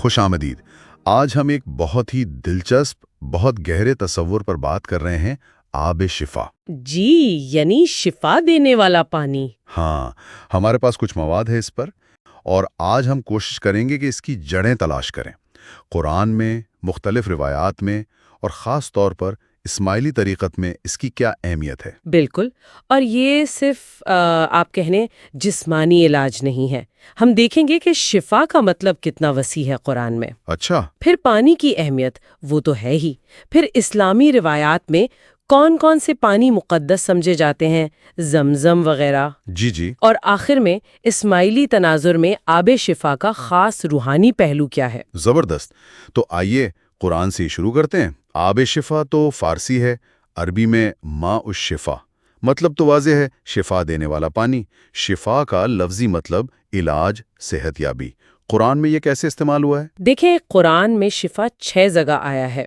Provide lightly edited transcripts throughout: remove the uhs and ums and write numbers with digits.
خوش آمدید۔ آج ہم ایک بہت ہی دلچسپ، بہت گہرے تصور پر بات کر رہے ہیں، آب شفا۔ جی، یعنی شفا دینے والا پانی۔ ہاں، ہمارے پاس کچھ مواد ہے اس پر، اور آج ہم کوشش کریں گے کہ اس کی جڑیں تلاش کریں، قرآن میں، مختلف روایات میں، اور خاص طور پر اسماعیلی طریقت میں اس کی کیا اہمیت ہے۔ بالکل، اور یہ صرف آپ کہنے جسمانی علاج نہیں ہے، ہم دیکھیں گے کہ شفا کا مطلب کتنا وسیع ہے قرآن میں۔ اچھا۔ پھر پانی کی اہمیت وہ تو ہے ہی، پھر اسلامی روایات میں کون کون سے پانی مقدس سمجھے جاتے ہیں، زمزم وغیرہ۔ جی۔ اور آخر میں اسماعیلی تناظر میں آب شفا کا خاص روحانی پہلو کیا ہے۔ زبردست۔ تو آئیے قرآن سے شروع کرتے ہیں۔ آب شفا تو فارسی ہے، عربی میں ماء الشفا، مطلب تو واضح ہے، شفا دینے والا پانی۔ شفا کا لفظی مطلب علاج، صحت یابی۔ قرآن میں یہ کیسے استعمال ہوا ہے؟ دیکھیں، قرآن میں شفا 6 جگہ آیا ہے،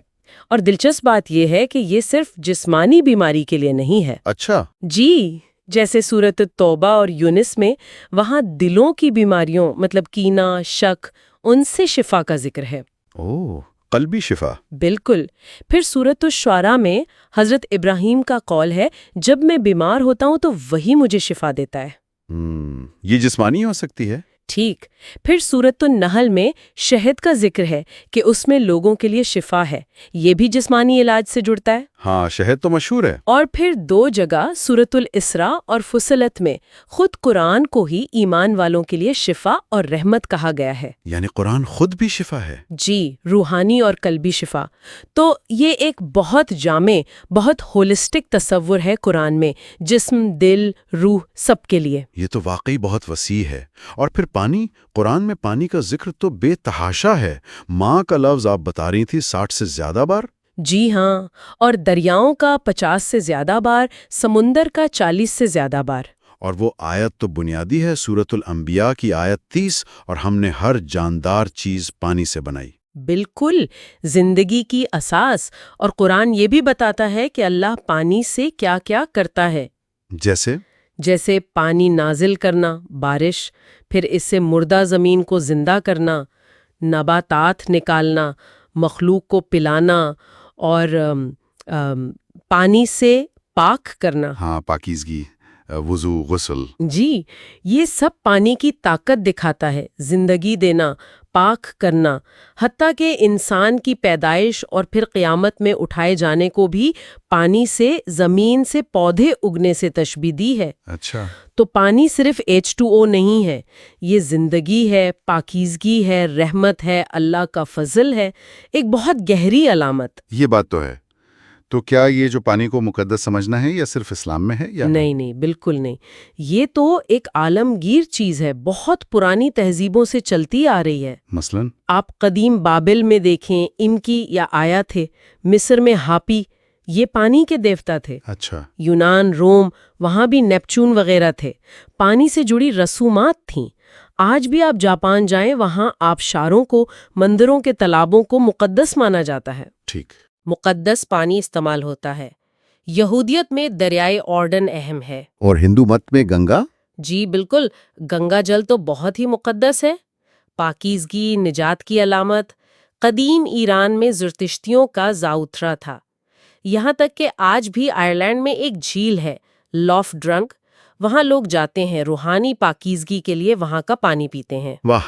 اور دلچسپ بات یہ ہے کہ یہ صرف جسمانی بیماری کے لیے نہیں ہے۔ اچھا۔ جی، جیسے سورۃ التوبہ اور یونس میں، وہاں دلوں کی بیماریوں مطلب کینہ، شک، ان سے شفا کا ذکر ہے۔ اوہ، قلبی شفا۔ بالکل۔ پھر سورۃ الشعراء میں حضرت ابراہیم کا قول ہے، جب میں بیمار ہوتا ہوں تو وہی مجھے شفا دیتا ہے۔ یہ جسمانی ہو سکتی ہے؟ ٹھیک۔ پھر سورۃ النحل میں شہد کا ذکر ہے کہ اس میں لوگوں کے لیے شفا ہے، یہ بھی جسمانی علاج سے جڑتا ہے۔ ہاں، شہد تو مشہور ہے۔ اور پھر 2 جگہ سورۃ الاسراء اور فصلت میں خود قرآن کو ہی ایمان والوں کے لیے شفا اور رحمت کہا گیا ہے۔ یعنی قرآن خود بھی شفا ہے؟ جی، روحانی اور قلبی شفا۔ تو یہ ایک بہت جامع، بہت ہولسٹک تصور ہے قرآن میں، جسم، دل، روح، سب کے لیے۔ یہ تو واقعی بہت وسیع ہے۔ اور پھر پانی، قرآن میں پانی کا ذکر تو بے تحاشا ہے۔ ماں کا لفظ آپ بتا رہی تھی 60 سے زیادہ بار؟ جی ہاں، اور دریاؤں کا 50 سے زیادہ بار، سمندر کا 40 سے زیادہ بار۔ اور وہ آیت تو بنیادی ہے، سورۃ الانبیاء کی آیت 30، اور ہم نے ہر جاندار چیز پانی سے بنائی۔ بالکل، زندگی کی اساس۔ اور قرآن یہ بھی بتاتا ہے کہ اللہ پانی سے کیا کیا کرتا ہے۔ جیسے پانی نازل کرنا، بارش، پھر اس سے مردہ زمین کو زندہ کرنا، نباتات نکالنا، مخلوق کو پلانا، اور پانی سے پاک کرنا۔ ہاں، پاکیزگی، وضو، غسل۔ جی، یہ سب پانی کی طاقت دکھاتا ہے، زندگی دینا، پاک کرنا، حتیٰ کہ انسان کی پیدائش اور پھر قیامت میں اٹھائے جانے کو بھی پانی سے، زمین سے پودے اگنے سے تشبیہ دی ہے۔ اچھا۔ تو پانی صرف H2O نہیں ہے، یہ زندگی ہے، پاکیزگی ہے، رحمت ہے، اللہ کا فضل ہے، ایک بہت گہری علامت۔ یہ بات تو ہے۔ تو کیا یہ جو پانی کو مقدس سمجھنا ہے یا صرف اسلام میں ہے یا نہیں، بالکل نہیں۔ یہ تو ایک عالمگیر چیز ہے، بہت پرانی تہذیبوں سے چلتی آ رہی ہے۔ مثلاً آپ قدیم بابل میں دیکھیں، امکی یا آیا تھے، مصر میں ہاپی، یہ پانی کے دیوتا تھے۔ اچھا۔ یونان، روم، وہاں بھی نیپچون وغیرہ تھے، پانی سے جڑی رسومات تھیں۔ آج بھی آپ جاپان جائیں، وہاں آبشاروں کو، مندروں کے تالابوں کو مقدس مانا جاتا ہے۔ ٹھیک۔ مقدس پانی استعمال ہوتا ہے۔ یہودیت میں دریائے اورڈن اہم ہے۔ اور ہندو مت میں گنگا؟ جی بالکل، گنگا جل تو بہت ہی مقدس ہے، پاکیزگی، نجات کی علامت۔ قدیم ایران میں زرتشتیوں کا زاؤتھرا تھا، یہاں تک کہ آج بھی آئرلینڈ میں ایک جھیل ہے، لاف ڈرنک، وہاں لوگ جاتے ہیں، روحانی پاکیزگی کے لیے وہاں کا پانی پیتے ہیں۔ واہ،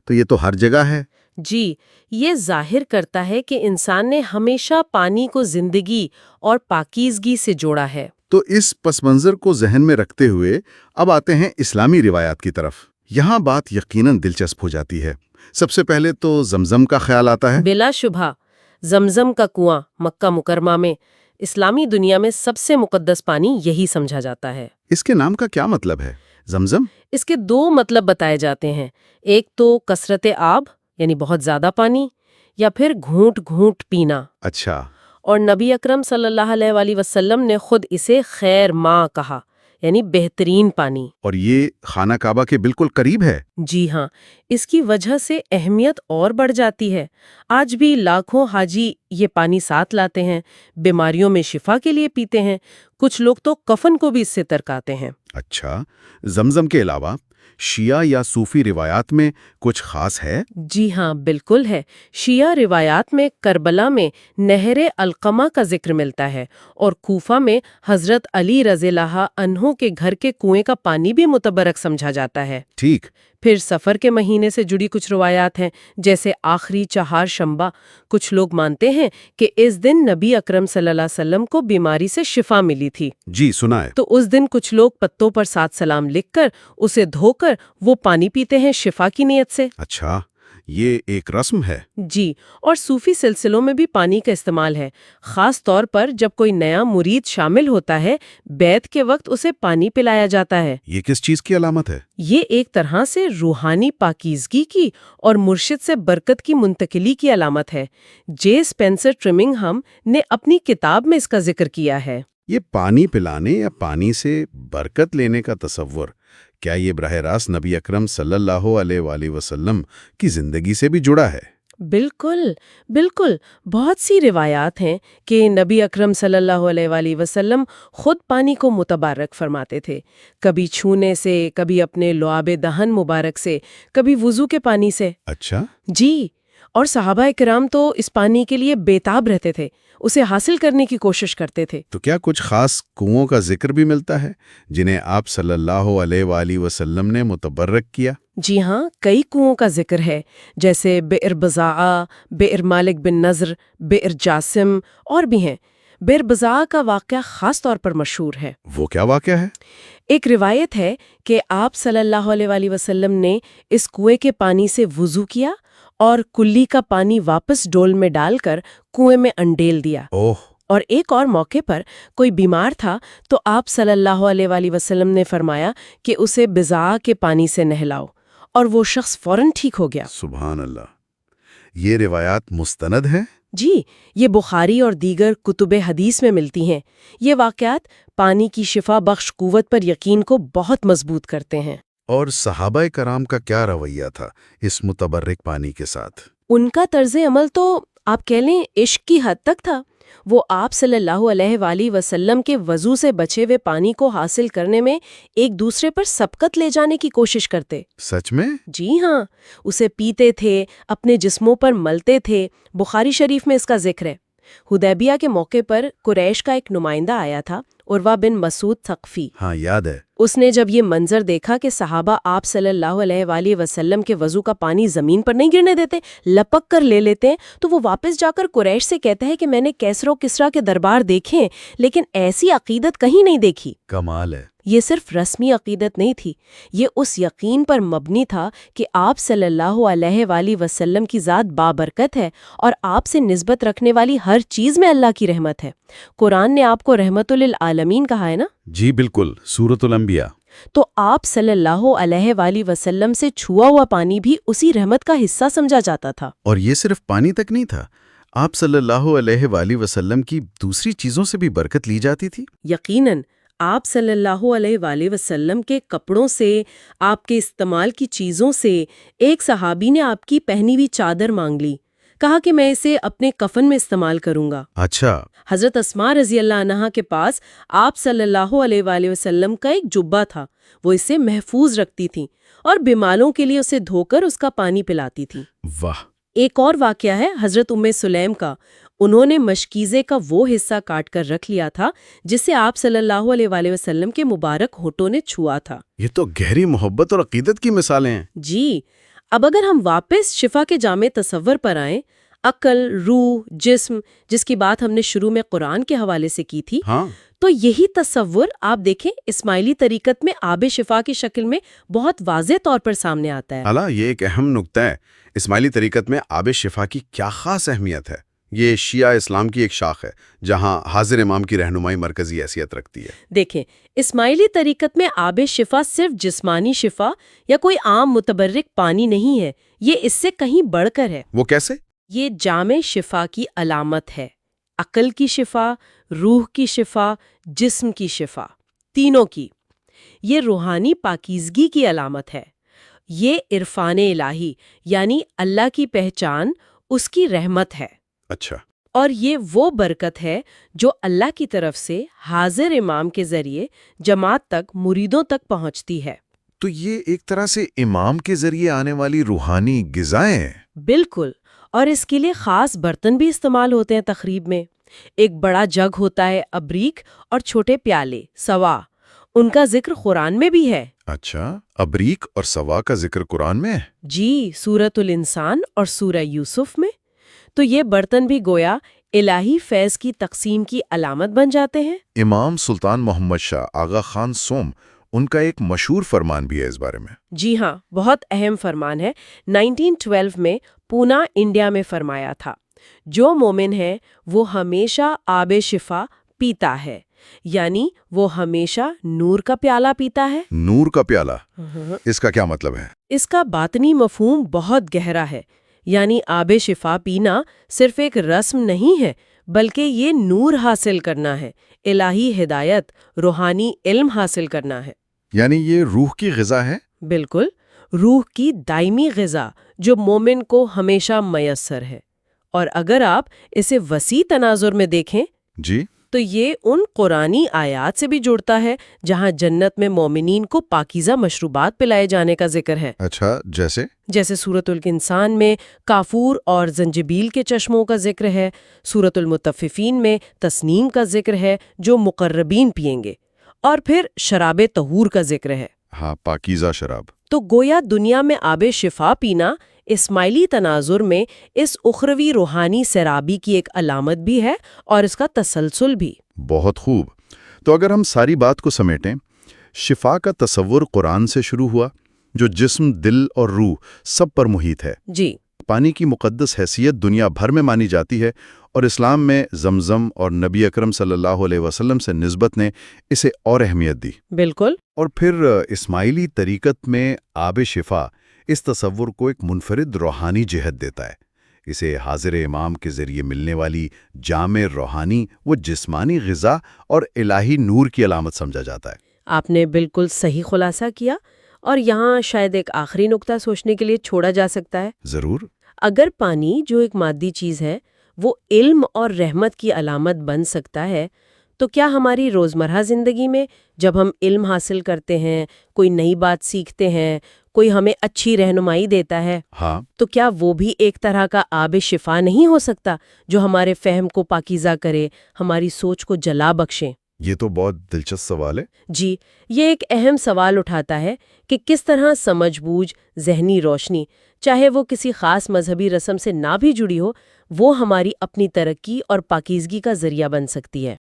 تو یہ تو ہر جگہ ہے۔ جی، یہ ظاہر کرتا ہے کہ انسان نے ہمیشہ پانی کو زندگی اور پاکیزگی سے جوڑا ہے۔ تو اس پس منظر کو ذہن میں رکھتے ہوئے اب آتے ہیں اسلامی روایات کی طرف۔ یہاں بات یقیناً دلچسپ ہو جاتی ہے۔ سب سے پہلے تو زمزم کا خیال آتا ہے۔ بلا شبہ، زمزم کا کنواں مکہ مکرمہ میں، اسلامی دنیا میں سب سے مقدس پانی یہی سمجھا جاتا ہے۔ اس کے نام کا کیا مطلب ہے، زمزم؟ اس کے 2 مطلب بتائے جاتے ہیں، ایک تو کثرت آب، یعنی بہت زیادہ پانی، یا پھر گھونٹ گھونٹ پینا۔ اچھا۔ اور نبی اکرم صلی اللہ علیہ وآلہ وسلم نے خود اسے خیر ماء کہا، یعنی بہترین پانی۔ اور یہ خانہ کعبہ کے بالکل قریب ہے۔ جی ہاں، اس کی وجہ سے اہمیت اور بڑھ جاتی ہے۔ آج بھی لاکھوں حاجی یہ پانی ساتھ لاتے ہیں، بیماریوں میں شفا کے لیے پیتے ہیں، کچھ لوگ تو کفن کو بھی اس سے ترکاتے ہیں۔ اچھا، زمزم کے علاوہ شیعہ یا صوفی روایات میں کچھ خاص ہے؟ جی ہاں، بالکل ہے۔ شیعہ روایات میں کربلا میں نہر القمہ کا ذکر ملتا ہے، اور کوفہ میں حضرت علی رضی اللہ عنہ کے گھر کے کنویں کا پانی بھی متبرک سمجھا جاتا ہے۔ ٹھیک۔ پھر سفر کے مہینے سے جڑی کچھ روایات ہیں، جیسے آخری چہار شنبہ۔ کچھ لوگ مانتے ہیں کہ اس دن نبی اکرم صلی اللہ علیہ وسلم کو بیماری سے شفا ملی تھی۔ جی سنا ہے۔ تو اس دن کچھ لوگ پتوں پر 7 سلام لکھ کر اسے دھو کر وہ پانی پیتے ہیں شفا کی نیت سے۔ اچھا، یہ ایک رسم ہے۔ جی، اور صوفی سلسلوں میں بھی پانی کا استعمال ہے، خاص طور پر جب کوئی نیا مرید شامل ہوتا ہے، بیعت کے وقت اسے پانی پلایا جاتا ہے۔ یہ کس چیز کی علامت ہے؟ یہ ایک طرح سے روحانی پاکیزگی کی اور مرشد سے برکت کی منتقلی کی علامت ہے۔ جے اسپینسر ٹرمنگھم نے اپنی کتاب میں اس کا ذکر کیا ہے۔ یہ پانی پلانے یا پانی سے برکت لینے کا تصور، کیا یہ براہ راست نبی اکرم صلی اللہ علیہ وآلہ وسلم کی زندگی سے بھی جڑا ہے؟ بالکل بالکل، بہت سی روایات ہیں کہ نبی اکرم صلی اللہ علیہ وآلہ وسلم خود پانی کو متبارک فرماتے تھے، کبھی چھونے سے، کبھی اپنے لعاب دہن مبارک سے، کبھی وضو کے پانی سے۔ اچھا۔ جی، اور صحابہ کرام تو اس پانی کے لیے بےتاب رہتے تھے، اسے حاصل کرنے کی کوشش کرتے تھے۔ تو کیا کچھ خاص کنووں کا ذکر بھی ملتا ہے جنہیں آپ صلی اللہ علیہ وآلہ وسلم نے متبرک کیا؟ جی ہاں، کئی کنووں کا ذکر ہے، جیسے بئر بضاعہ، بئر مالک بن نضر، بئر جاسم، اور بھی ہیں۔ بئر بضاعہ کا واقعہ خاص طور پر مشہور ہے۔ وہ کیا واقعہ ہے؟ ایک روایت ہے کہ آپ صلی اللہ علیہ وآلہ وسلم نے اس کنویں کے پانی سے وضو کیا اور کلی کا پانی واپس ڈول میں ڈال کر کنویں میں انڈیل دیا۔ اوہ! اور ایک اور موقع پر کوئی بیمار تھا تو آپ صلی اللہ علیہ وآلہ وسلم نے فرمایا کہ اسے بضاعہ کے پانی سے نہلاؤ، اور وہ شخص فوراً ٹھیک ہو گیا۔ سبحان اللہ! یہ روایات مستند ہیں؟ جی، یہ بخاری اور دیگر کتب حدیث میں ملتی ہیں۔ یہ واقعات پانی کی شفا بخش قوت پر یقین کو بہت مضبوط کرتے ہیں۔ اور صحابہ کرام کا کیا رویہ تھا اس متبرک پانی کے ساتھ؟ ان کا طرز عمل تو آپ کہہ لیں عشق کی حد تک تھا۔ وہ آپ صلی اللہ علیہ وآلہ وسلم کے وضو سے بچے ہوئے پانی کو حاصل کرنے میں ایک دوسرے پر سبقت لے جانے کی کوشش کرتے۔ سچ میں؟ جی ہاں، اسے پیتے تھے، اپنے جسموں پر ملتے تھے۔ بخاری شریف میں اس کا ذکر ہے۔ حدیبیہ کے موقع پر قریش کا ایک نمائندہ آیا تھا، عروہ بن مسعود ثقفی۔ ہاں، یاد ہے۔ اس نے جب یہ منظر دیکھا کہ صحابہ آپ صلی اللہ علیہ وآلہ وسلم کے وضو کا پانی زمین پر نہیں گرنے دیتے، لپک کر لے لیتے ہیں، تو وہ واپس جا کر قریش سے کہتا ہے کہ میں نے کیسر و کسریٰ کے دربار دیکھے لیکن ایسی عقیدت کہیں نہیں دیکھی۔ کمال ہے۔ یہ صرف رسمی عقیدت نہیں تھی، یہ اس یقین پر مبنی تھا کہ آپ صلی اللہ علیہ وآلہ وسلم کی ذات بابرکت ہے اور آپ سے نسبت رکھنے والی ہر چیز میں اللہ کی رحمت ہے۔ قرآن نے آپ کو رحمت للعالمین کہا ہے نا؟ جی بالکل، سورۃ الانبیاء۔ تو آپ صلی اللہ علیہ وآلہ وسلم سے چھوا ہوا پانی بھی اسی رحمت کا حصہ سمجھا جاتا تھا۔ اور یہ صرف پانی تک نہیں تھا، آپ صلی اللہ علیہ وآلہ وسلم کی دوسری چیزوں سے بھی برکت لی جاتی تھی۔ یقیناً، آپ صلی اللہ علیہ وآلہ وسلم کے کپڑوں سے، آپ کے استعمال کی چیزوں سے، ایک صحابی نے آپ کی پہنی ہوئی چادر مانگ لی، کہا کہ میں اسے اپنے کفن میں استعمال کروں گا۔ اچھا۔ حضرت اسماء رضی اللہ عنہا کے پاس آپ صلی اللہ علیہ وآلہ وسلم کا ایک جبہ تھا، وہ اسے محفوظ رکھتی تھیں اور بیماروں کے لیے اسے دھو کر اس کا پانی پلاتی تھیں۔ واہ! ایک اور واقعہ ہے حضرت ام سلیم کا۔ انہوں نے مشکیزے کا وہ حصہ کاٹ کر رکھ لیا تھا جسے آپ صلی اللہ علیہ وآلہ وسلم کے مبارک ہونٹوں نے چھوا تھا۔ یہ تو گہری محبت اور عقیدت کی مثالیں ہیں۔ جی، اب اگر ہم واپس شفا کے جامع تصور پر آئیں، عقل، روح، جسم، جس کی بات ہم نے شروع میں قرآن کے حوالے سے کی تھی، ہاں، تو یہی تصور آپ دیکھیں اسماعیلی طریقت میں آب شفا کی شکل میں بہت واضح طور پر سامنے آتا ہے۔ اعلیٰ، یہ ایک اہم نکتہ ہے۔ اسماعیلی طریقت میں آب شفا کی کیا خاص اہمیت ہے؟ یہ شیعہ اسلام کی ایک شاخ ہے جہاں حاضر امام کی رہنمائی مرکزی حیثیت رکھتی ہے۔ دیکھیں، اسماعیلی طریقت میں آب شفا صرف جسمانی شفا یا کوئی عام متبرک پانی نہیں ہے، یہ اس سے کہیں بڑھ کر ہے۔ وہ کیسے؟ یہ جامع شفا کی علامت ہے۔ عقل کی شفا، روح کی شفا، جسم کی شفا، تینوں کی۔ یہ روحانی پاکیزگی کی علامت ہے۔ یہ عرفان الہی یعنی اللہ کی پہچان، اس کی رحمت ہے۔ اچھا۔ اور یہ وہ برکت ہے جو اللہ کی طرف سے حاضر امام کے ذریعے جماعت تک، مریدوں تک پہنچتی ہے۔ تو یہ ایک طرح سے امام کے ذریعے آنے والی روحانی غذائیں ہیں۔ بالکل، اور اس کے لیے خاص برتن بھی استعمال ہوتے ہیں تقریب میں۔ ایک بڑا جگ ہوتا ہے ابریق، اور چھوٹے پیالے سوا، ان کا ذکر قرآن میں بھی ہے۔ اچھا، ابریق اور سوا کا ذکر قرآن میں ہے؟ جی، سورۃ الانسان اور سورہ یوسف میں۔ تو یہ برتن بھی گویا الہی فیض کی تقسیم کی علامت بن جاتے ہیں۔ امام سلطان محمد شاہ آغا خان سوم، ان کا ایک مشہور فرمان بھی ہے اس بارے میں۔ جی ہاں، بہت اہم فرمان ہے۔ 1912 میں پونا، انڈیا میں فرمایا تھا، جو مومن ہے وہ ہمیشہ آب شفا پیتا ہے، یعنی وہ ہمیشہ نور کا پیالہ پیتا ہے۔ نور کا پیالہ، اس کا کیا مطلب ہے؟ اس کا باطنی مفہوم بہت گہرا ہے، یعنی آب شفا پینا صرف ایک رسم نہیں ہے، بلکہ یہ نور حاصل کرنا ہے، الہی ہدایت، روحانی علم حاصل کرنا ہے۔ یعنی یہ روح کی غذا ہے؟ بالکل، روح کی دائمی غذا جو مومن کو ہمیشہ میسر ہے۔ اور اگر آپ اسے وسیع تناظر میں دیکھیں جی، تو یہ ان قرآنی آیات سے بھی جڑتا ہے جہاں جنت میں مومنین کو پاکیزہ مشروبات پلائے جانے کا ذکر ہے۔ اچھا، جیسے سورۃ الانسان میں کافور اور زنجبیل کے چشموں کا ذکر ہے، سورۃ المطففین میں تسنیم کا ذکر ہے جو مقربین پیئیں گے، اور پھر شراب طہور کا ذکر ہے۔ ہاں، پاکیزہ شراب۔ تو گویا دنیا میں آب شفا پینا اسماعیلی تناظر میں اس اخروی روحانی سرابی کی ایک علامت بھی ہے، اور اس کا تسلسل بھی۔ بہت خوب۔ تو اگر ہم ساری بات کو سمیٹیں، شفا کا تصور قرآن سے شروع ہوا، جو جسم، دل اور روح سب پر محیط ہے۔ جی، پانی کی مقدس حیثیت دنیا بھر میں مانی جاتی ہے، اور اسلام میں زمزم اور نبی اکرم صلی اللہ علیہ وسلم سے نسبت نے اسے اور اہمیت دی۔ بالکل۔ اور پھر اسماعیلی طریقت میں آب شفا اس تصور کو ایک منفرد روحانی جہت دیتا ہے۔ اسے حاضر امام کے ذریعے ملنے والی جامع روحانی و جسمانی غذا اور الہی نور کی علامت سمجھا جاتا ہے۔ آپ نے بالکل صحیح خلاصہ کیا، اور یہاں شاید ایک آخری نقطہ سوچنے کے لیے چھوڑا جا سکتا ہے۔ ضرور۔ اگر پانی، جو ایک مادی چیز ہے، وہ علم اور رحمت کی علامت بن سکتا ہے، تو کیا ہماری روزمرہ زندگی میں جب ہم علم حاصل کرتے ہیں، کوئی نئی بات سیکھتے ہیں، کوئی ہمیں اچھی رہنمائی دیتا ہے، ہاں، تو کیا وہ بھی ایک طرح کا آب شفا نہیں ہو سکتا جو ہمارے فہم کو پاکیزہ کرے، ہماری سوچ کو جلا بخشے؟ یہ تو بہت دلچسپ سوال ہے۔ جی، یہ ایک اہم سوال اٹھاتا ہے کہ کس طرح سمجھ بوجھ، ذہنی روشنی، چاہے وہ کسی خاص مذہبی رسم سے نہ بھی جڑی ہو، وہ ہماری اپنی ترقی اور پاکیزگی کا ذریعہ بن سکتی ہے۔